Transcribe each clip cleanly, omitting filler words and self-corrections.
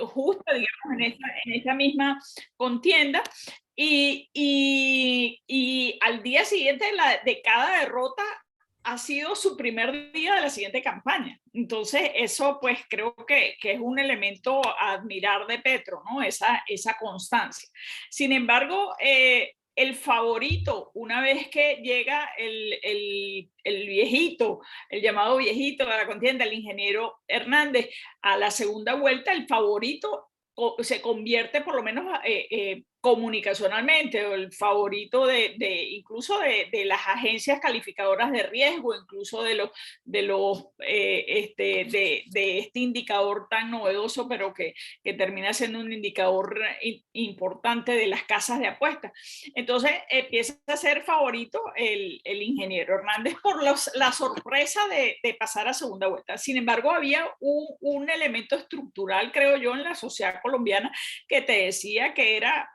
justa, digamos, en esa misma contienda. Y al día siguiente de cada derrota ha sido su primer día de la siguiente campaña. Entonces, eso pues creo que es un elemento a admirar de Petro, ¿no? Esa constancia. Sin embargo, el favorito, una vez que llega el viejito, el llamado viejito de la contienda, el ingeniero Hernández, a la segunda vuelta, el favorito se convierte por lo menos comunicacionalmente, o el favorito incluso de las agencias calificadoras de riesgo, incluso de este indicador tan novedoso, pero que termina siendo un indicador importante de las casas de apuestas. Entonces empieza a ser favorito el ingeniero Hernández por la sorpresa de pasar a segunda vuelta. Sin embargo, había un elemento estructural, creo yo, en la sociedad colombiana que te decía que era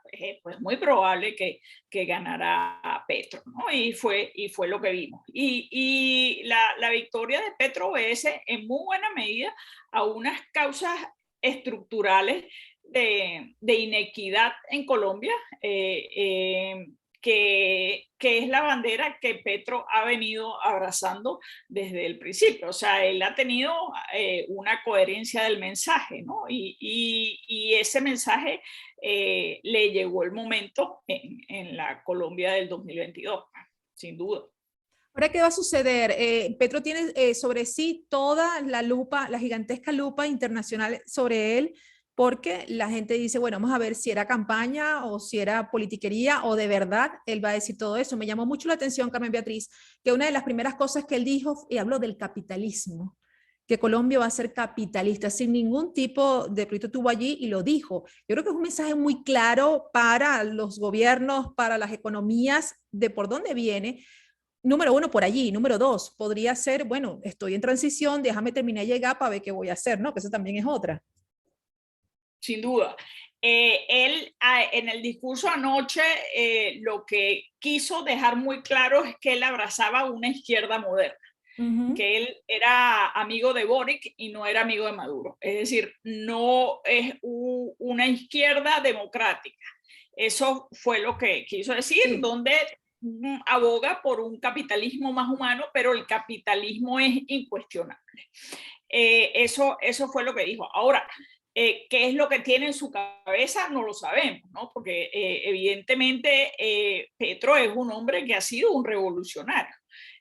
pues muy probable que ganara Petro, ¿no? Y fue lo que vimos. Y la victoria de Petro obedece en muy buena medida a unas causas estructurales de inequidad en Colombia, que es la bandera que Petro ha venido abrazando desde el principio. O sea, él ha tenido una coherencia del mensaje, ¿no? Y ese mensaje le llegó el momento en la Colombia del 2022, sin duda. Ahora, ¿qué va a suceder? Petro tiene sobre sí toda la lupa, la gigantesca lupa internacional sobre él, porque la gente dice, bueno, vamos a ver si era campaña o si era politiquería o de verdad él va a decir todo eso. Me llamó mucho la atención, Carmen Beatriz, que una de las primeras cosas que él dijo, y habló del capitalismo, que Colombia va a ser capitalista, sin ningún tipo de proyecto tuvo allí y lo dijo. Yo creo que es un mensaje muy claro para los gobiernos, para las economías, de por dónde viene. Número uno, por allí. Número dos, podría ser, bueno, estoy en transición, déjame terminar de llegar para ver qué voy a hacer, ¿no? Que eso también es otra. Sin duda. Él en el discurso anoche lo que quiso dejar muy claro es que él abrazaba una izquierda moderna, que él era amigo de Boric y no era amigo de Maduro. Es decir, no es una izquierda democrática. Eso fue lo que quiso decir, sí, donde aboga por un capitalismo más humano, pero el capitalismo es incuestionable. Eso fue lo que dijo. Ahora, ¿qué es lo que tiene en su cabeza? No lo sabemos, ¿no? Porque evidentemente Petro es un hombre que ha sido un revolucionario.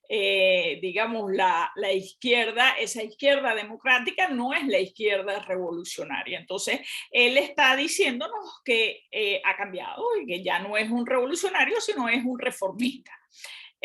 Digamos, la izquierda, esa izquierda democrática no es la izquierda revolucionaria. Entonces, él está diciéndonos que ha cambiado y que ya no es un revolucionario, sino es un reformista.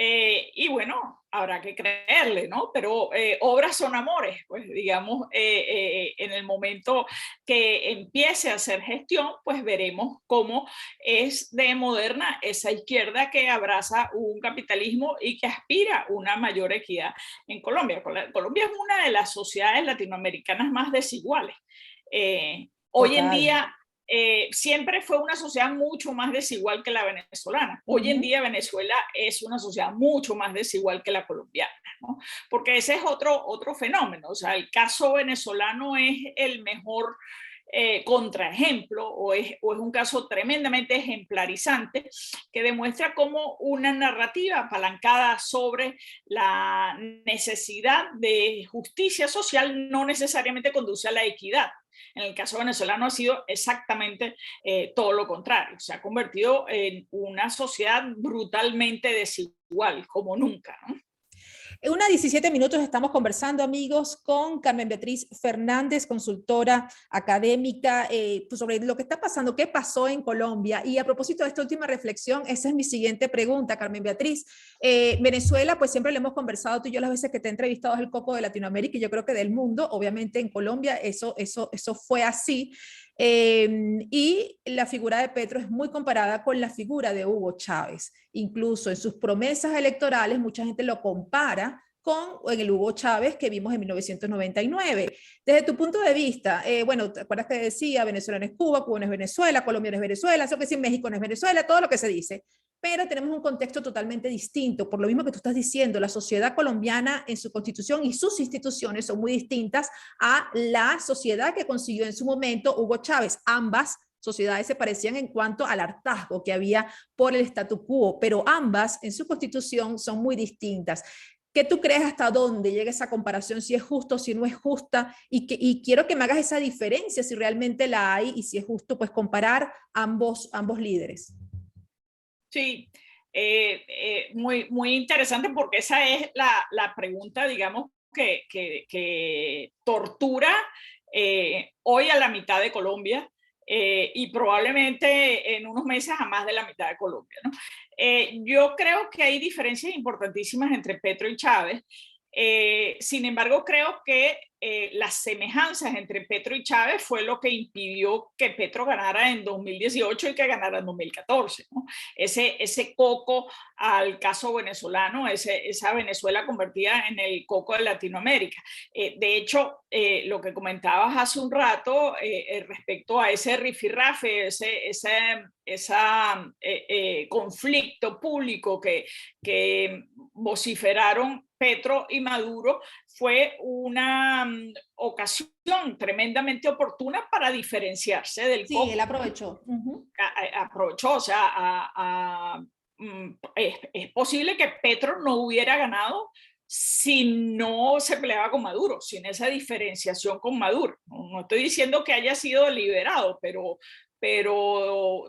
Y bueno, habrá que creerle, ¿no? Pero obras son amores, pues digamos, en el momento que empiece a hacer gestión, pues veremos cómo es de moderna esa izquierda que abraza un capitalismo y que aspira a una mayor equidad en Colombia. Colombia es una de las sociedades latinoamericanas más desiguales. Hoy en día siempre fue una sociedad mucho más desigual que la venezolana. Hoy en día Venezuela es una sociedad mucho más desigual que la colombiana, ¿no? Porque ese es otro fenómeno. O sea, el caso venezolano es el mejor contraejemplo o es un caso tremendamente ejemplarizante que demuestra cómo una narrativa apalancada sobre la necesidad de justicia social no necesariamente conduce a la equidad. En el caso venezolano ha sido exactamente todo lo contrario. Se ha convertido en una sociedad brutalmente desigual, como nunca, ¿no? En una 17 minutos estamos conversando, amigos, con Carmen Beatriz Fernández, consultora académica, pues sobre lo que está pasando, qué pasó en Colombia. Y a propósito de esta última reflexión, esa es mi siguiente pregunta, Carmen Beatriz. Venezuela, pues siempre le hemos conversado tú y yo las veces que te he entrevistado, es el coco de Latinoamérica y yo creo que del mundo. Obviamente en Colombia eso fue así. Y la figura de Petro es muy comparada con la figura de Hugo Chávez. Incluso en sus promesas electorales, mucha gente lo compara en el Hugo Chávez que vimos en 1999. Desde tu punto de vista, bueno, ¿te acuerdas que decía Venezuela no es Cuba, Cuba no es Venezuela, Colombia no es Venezuela, eso que sí, México no es Venezuela, todo lo que se dice? Pero tenemos un contexto totalmente distinto, por lo mismo que tú estás diciendo, la sociedad colombiana en su constitución y sus instituciones son muy distintas a la sociedad que consiguió en su momento Hugo Chávez. Ambas sociedades se parecían en cuanto al hartazgo que había por el statu quo, pero ambas en su constitución son muy distintas. ¿Qué tú crees hasta dónde llega esa comparación? Si es justo, si no es justa, y quiero que me hagas esa diferencia, si realmente la hay, y si es justo, pues comparar ambos líderes. Sí, muy interesante porque esa es la pregunta, digamos, que tortura hoy a la mitad de Colombia y probablemente en unos meses a más de la mitad de Colombia, ¿no? Yo creo que hay diferencias importantísimas entre Petro y Chávez. Sin embargo, creo que las semejanzas entre Petro y Chávez fue lo que impidió que Petro ganara en 2018 y que ganara en 2014, ¿no? Ese coco al caso venezolano, esa Venezuela convertida en el coco de Latinoamérica. De hecho, lo que comentabas hace un rato respecto a ese rifirrafe, ese conflicto público que vociferaron Petro y Maduro, fue una ocasión tremendamente oportuna para diferenciarse del coco. Sí, él aprovechó. Aprovechó, o sea, es posible que Petro no hubiera ganado si no se peleaba con Maduro, sin esa diferenciación con Maduro. No estoy diciendo que haya sido deliberado, pero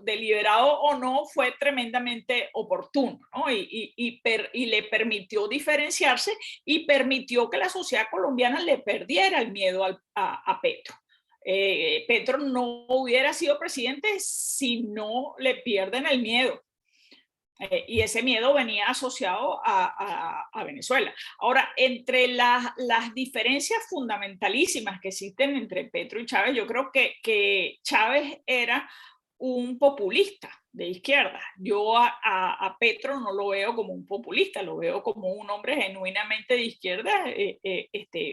deliberado o no fue tremendamente oportuno, ¿no? Y le permitió diferenciarse y permitió que la sociedad colombiana le perdiera el miedo a Petro. Petro no hubiera sido presidente si no le pierden el miedo. Y ese miedo venía asociado a Venezuela. Ahora, entre las diferencias fundamentalísimas que existen entre Petro y Chávez, yo creo que Chávez era un populista de izquierda. Yo a Petro no lo veo como un populista, lo veo como un hombre genuinamente de izquierda,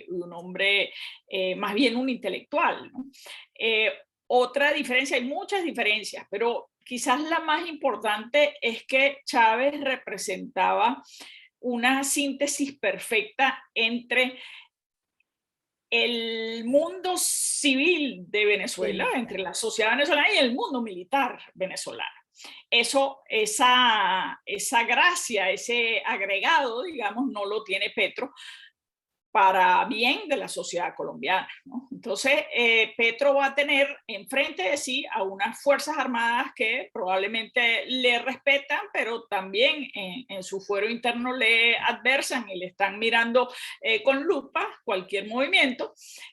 un hombre más bien un intelectual, ¿no? Otra diferencia, hay muchas diferencias, pero quizás la más importante es que Chávez representaba una síntesis perfecta entre el mundo civil de Venezuela, sí, entre la sociedad venezolana y el mundo militar venezolano. Esa gracia, ese agregado, digamos, no lo tiene Petro, para bien de la sociedad colombiana, ¿no? Entonces, Petro va a tener enfrente de sí a unas Fuerzas Armadas que probablemente le respetan, pero también en su fuero interno le adversan y le están mirando con lupa cualquier movimiento.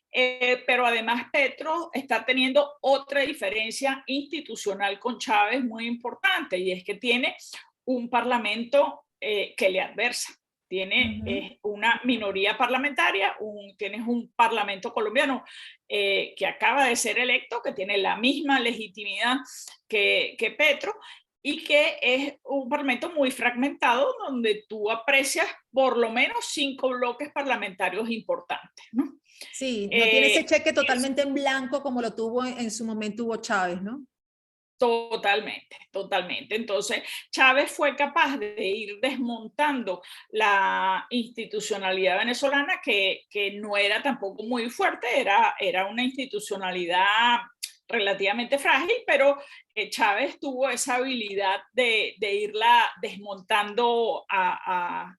Pero además Petro está teniendo otra diferencia institucional con Chávez muy importante, y es que tiene un parlamento que le adversa. Tiene una minoría parlamentaria, tienes un parlamento colombiano que acaba de ser electo, que tiene la misma legitimidad que Petro, y que es un parlamento muy fragmentado donde tú aprecias por lo menos 5 bloques parlamentarios importantes, ¿no? Sí, no tiene ese cheque totalmente en blanco como lo tuvo en su momento Hugo Chávez, ¿no? Totalmente, totalmente. Entonces, Chávez fue capaz de ir desmontando la institucionalidad venezolana, que no era tampoco muy fuerte, era una institucionalidad relativamente frágil, pero Chávez tuvo esa habilidad de irla desmontando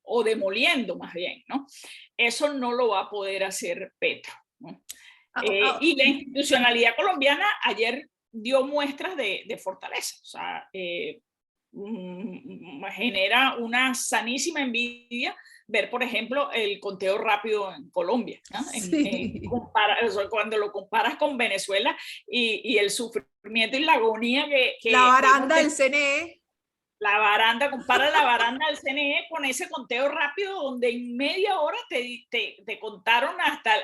o demoliendo más bien, ¿no? Eso no lo va a poder hacer Petro, ¿no? Y la institucionalidad colombiana ayer dio muestras de fortaleza, o sea, genera una sanísima envidia ver, por ejemplo, el conteo rápido en Colombia, ¿no? Sí. Cuando lo comparas con Venezuela y el sufrimiento y la agonía que la baranda del CNE. Compara la baranda del CNE con ese conteo rápido donde en media hora te contaron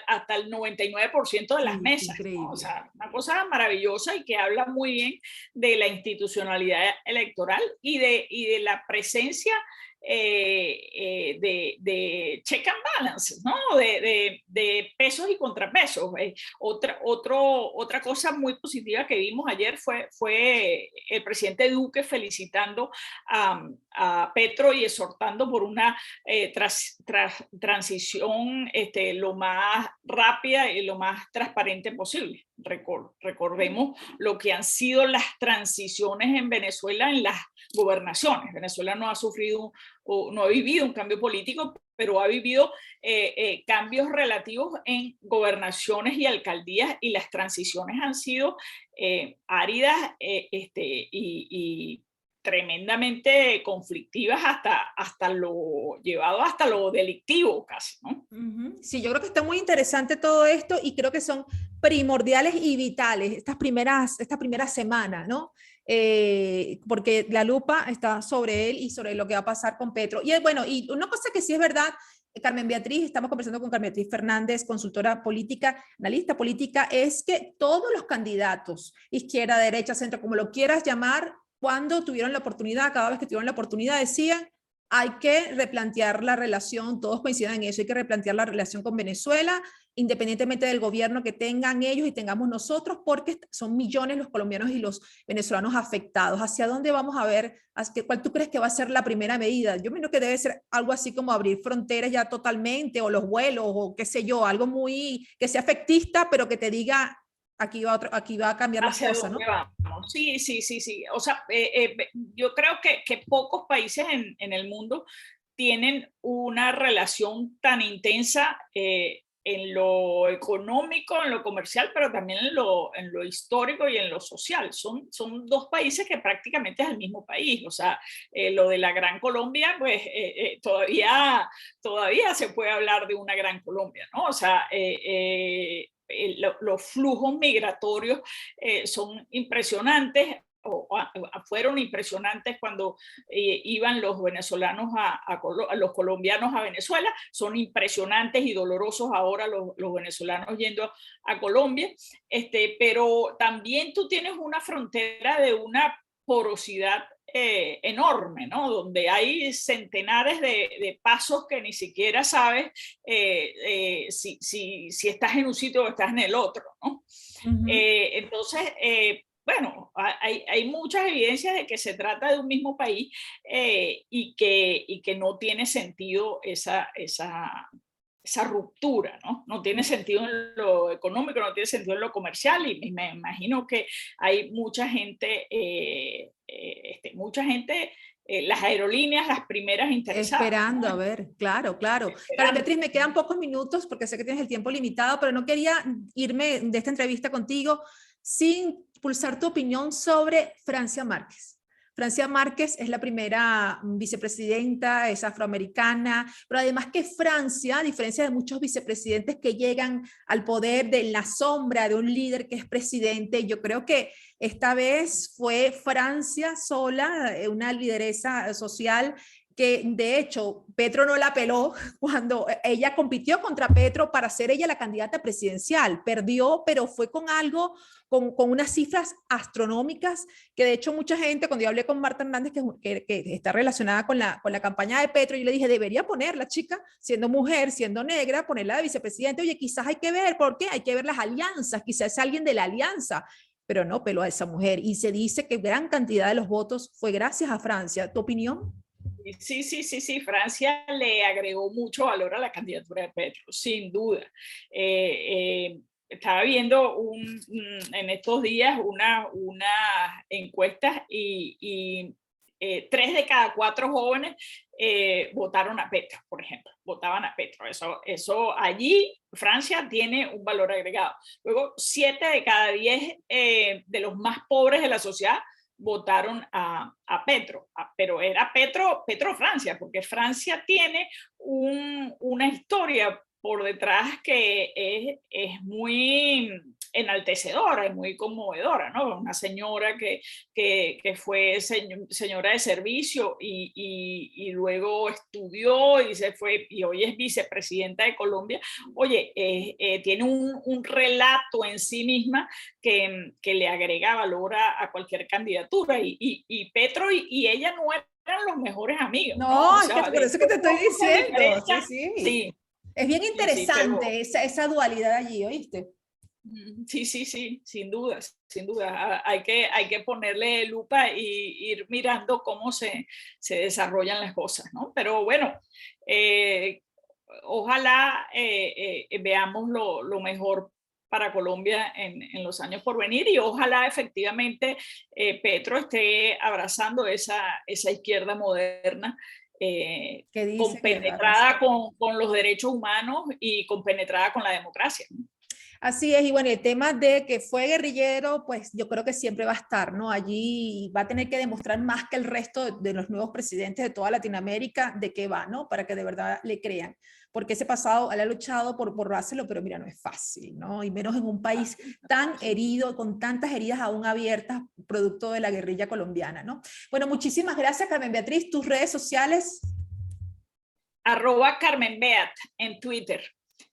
hasta el 99% de las mesas, ¿no? O sea, una cosa maravillosa y que habla muy bien de la institucionalidad electoral y de la presencia de check and balance, ¿no? De pesos y contrapesos. Otra cosa muy positiva que vimos ayer fue el presidente Duque felicitando a Petro y exhortando por una transición lo más rápida y lo más transparente posible. Recordemos lo que han sido las transiciones en Venezuela en las gobernaciones. Venezuela no ha sufrido o no ha vivido un cambio político, pero ha vivido cambios relativos en gobernaciones y alcaldías, y las transiciones han sido áridas y tremendamente conflictivas hasta lo delictivo casi, ¿no? Sí, yo creo que está muy interesante todo esto y creo que son primordiales y vitales estas primeras semanas, ¿no? Porque la lupa está sobre él y sobre lo que va a pasar con Petro. Y bueno, y una cosa que sí es verdad, Carmen Beatriz, estamos conversando con Carmen Beatriz Fernández, consultora política, analista política, es que todos los candidatos, izquierda, derecha, centro, como lo quieras llamar, cuando tuvieron la oportunidad, cada vez que tuvieron la oportunidad, decían: hay que replantear la relación, todos coinciden en eso, hay que replantear la relación con Venezuela, independientemente del gobierno que tengan ellos y tengamos nosotros, porque son millones los colombianos y los venezolanos afectados. ¿Hacia dónde vamos a ver? ¿Cuál tú crees que va a ser la primera medida? Yo creo que debe ser algo así como abrir fronteras ya totalmente, o los vuelos, o qué sé yo, algo muy, que sea efectista, pero que te diga: aquí va a cambiar las cosas, ¿no? Vamos. Sí. O sea, yo creo que pocos países en el mundo tienen una relación tan intensa en lo económico, en lo comercial, pero también en lo histórico y en lo social. Son dos países que prácticamente es el mismo país. O sea, lo de la Gran Colombia, pues todavía se puede hablar de una Gran Colombia, ¿no? O sea, los flujos migratorios son impresionantes, fueron impresionantes cuando iban los venezolanos a los colombianos a Venezuela. Son impresionantes y dolorosos ahora los venezolanos yendo a Colombia, pero también tú tienes una frontera de una porosidad enorme, ¿no? Donde hay centenares de pasos que ni siquiera sabes si estás en un sitio o estás en el otro, ¿no? Entonces, bueno, hay muchas evidencias de que se trata de un mismo país y que no tiene sentido esa ruptura, ¿no? No tiene sentido en lo económico, no tiene sentido en lo comercial, y me imagino que hay mucha gente, las aerolíneas, las primeras interesadas. Esperando, ¿no? A ver, claro. Carmen Beatriz, me quedan pocos minutos porque sé que tienes el tiempo limitado, pero no quería irme de esta entrevista contigo sin pulsar tu opinión sobre Francia Márquez. Francia Márquez es la primera vicepresidenta, es afroamericana, pero además que Francia, a diferencia de muchos vicepresidentes que llegan al poder de la sombra de un líder que es presidente, yo creo que esta vez fue Francia sola, una lideresa social que de hecho Petro no la peló cuando ella compitió contra Petro para ser ella la candidata presidencial. Perdió, pero fue con algo, con unas cifras astronómicas, que de hecho mucha gente, cuando yo hablé con Marta Hernández, que está relacionada con la campaña de Petro, yo le dije: debería ponerla, chica, siendo mujer, siendo negra, ponerla de vicepresidente. Oye, quizás hay que ver, ¿por qué? Hay que ver las alianzas, quizás es alguien de la alianza. Pero no peló a esa mujer, y se dice que gran cantidad de los votos fue gracias a Francia. ¿Tu opinión? Sí. Francia le agregó mucho valor a la candidatura de Petro, sin duda. Estaba viendo en estos días una encuesta y 3 de cada 4 jóvenes votaron a Petro, por ejemplo, votaban a Petro. Eso allí Francia tiene un valor agregado. Luego, 7 de cada 10 de los más pobres de la sociedad votaron a Petro, pero era Petro Francia, porque Francia tiene una historia por detrás que es muy enaltecedora, es muy conmovedora, ¿no? Una señora que fue señora de servicio y luego estudió y se fue, y hoy es vicepresidenta de Colombia. Oye, tiene un relato en sí misma que le agrega valor a cualquier candidatura, y Petro y ella no eran los mejores amigos. No, O es sea, que por eso que te estoy diciendo. Sí, sí. sí. Es bien Sí, interesante esa dualidad allí, ¿oíste? sí, sí, sí, sin duda, sin duda. Hay que ponerle lupa y ir mirando cómo se desarrollan las cosas, ¿no? Pero bueno, ojalá veamos lo mejor para Colombia en los años por venir y ojalá efectivamente Petro esté abrazando esa izquierda moderna Que dice que va a compenetrada arrasar. con los derechos humanos y compenetrada con la democracia, ¿no? Así es, y bueno, el tema de que fue guerrillero, pues yo creo que siempre va a estar, ¿no? Allí va a tener que demostrar más que el resto de los nuevos presidentes de toda Latinoamérica de qué va, ¿no? Para que de verdad le crean. Porque ese pasado, él ha luchado por borrárselo, pero mira, no es fácil, ¿no? Y menos en un país tan herido, con tantas heridas aún abiertas, producto de la guerrilla colombiana, ¿no? Bueno, muchísimas gracias, Carmen Beatriz. Tus redes sociales. Carmen Beat en Twitter.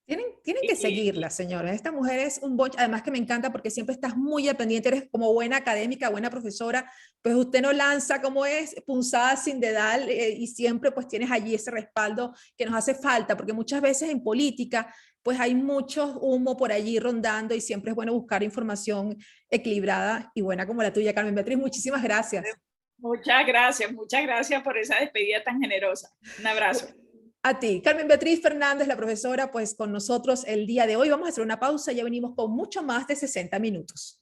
Tienen que seguirla, señora. Esta mujer es un boch, además que me encanta porque siempre estás muy al pendiente, eres como buena académica, buena profesora, pues usted no lanza como es, punzada sin dedal, y siempre pues tienes allí ese respaldo que nos hace falta, porque muchas veces en política pues hay mucho humo por allí rondando y siempre es bueno buscar información equilibrada y buena como la tuya, Carmen Beatriz. Muchísimas gracias. Muchas gracias por esa despedida tan generosa. Un abrazo. A ti, Carmen Beatriz Fernández, la profesora, pues con nosotros el día de hoy. Vamos a hacer una pausa, ya venimos con mucho más de 60 minutos.